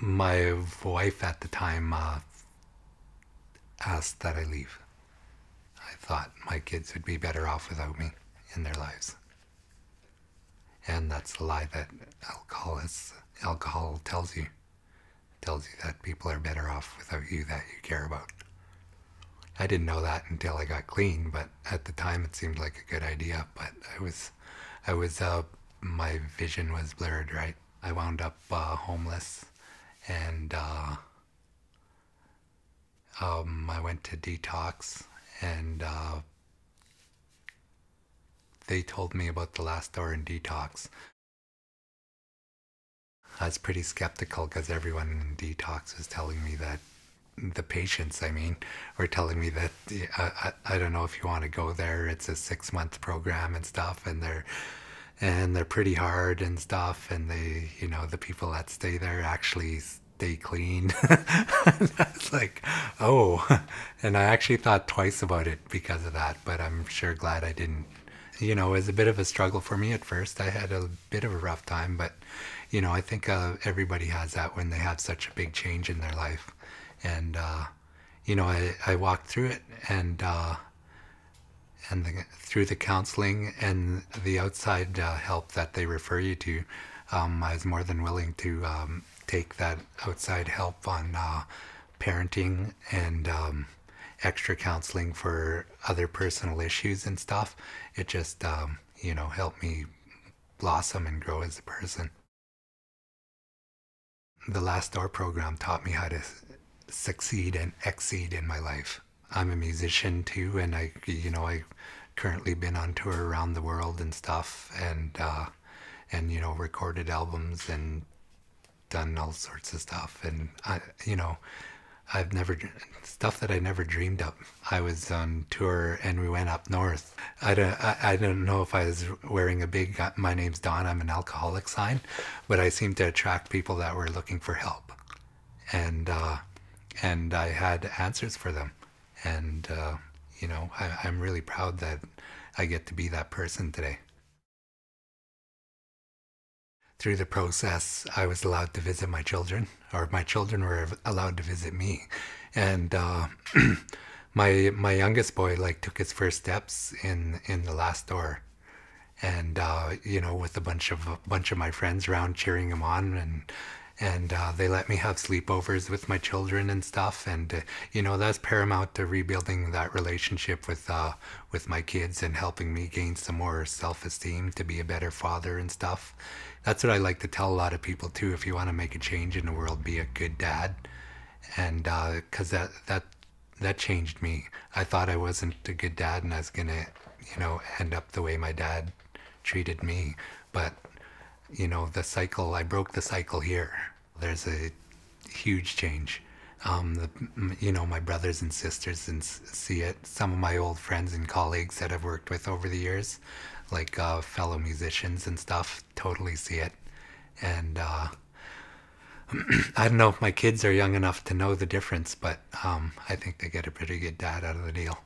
My wife at the time asked that I leave. I thought my kids would be better off without me in their lives. And that's the lie that alcohol tells you. It tells you that people are better off without you that you care about. I didn't know that until I got clean, but at the time it seemed like a good idea. But my vision was blurred, right? I wound up homeless, and I went to detox, and they told me about the last hour in detox. I was pretty skeptical because everyone in detox was telling me that the patients, I mean, were telling me that I don't know if you want to go there. It's a 6-month program and stuff, and they're pretty hard and stuff, and the people that stay there actually stay clean. And I was like, oh, and I actually thought twice about it because of that, but I'm sure glad I didn't. It was a bit of a struggle for me at first. I had a bit of a rough time, but I think everybody has that when they have such a big change in their life. And I walked through it, and through the counseling and the outside help that they refer you to, I was more than willing to take that outside help on parenting and extra counseling for other personal issues and stuff. It just helped me blossom and grow as a person. The Last Door program taught me how to succeed and exceed in my life. I'm a musician too, and I currently been on tour around the world and stuff, and recorded albums and done all sorts of stuff, and I've never stuff that I never dreamed of. I was on tour and we went up north. I don't know if I was wearing a big "My name's Don, I'm an alcoholic" sign, but I seemed to attract people that were looking for help, and I had answers for them, and I'm really proud that I get to be that person today. Through the process, I was allowed to visit my children, or my children were allowed to visit me, and my youngest boy took his first steps in the Last Door, and with a bunch of my friends around cheering him on, and they let me have sleepovers with my children and stuff, and that's paramount to rebuilding that relationship with my kids and helping me gain some more self-esteem to be a better father and stuff. That's what I like to tell a lot of people too. If you want to make a change in the world, be a good dad, and because that changed me. I thought I wasn't a good dad, and I was gonna end up the way my dad treated me, but I broke the cycle here. There's a huge change. My brothers and sisters see it. Some of my old friends and colleagues that I've worked with over the years, like fellow musicians and stuff, totally see it. And I don't know if my kids are young enough to know the difference, but I think they get a pretty good dad out of the deal.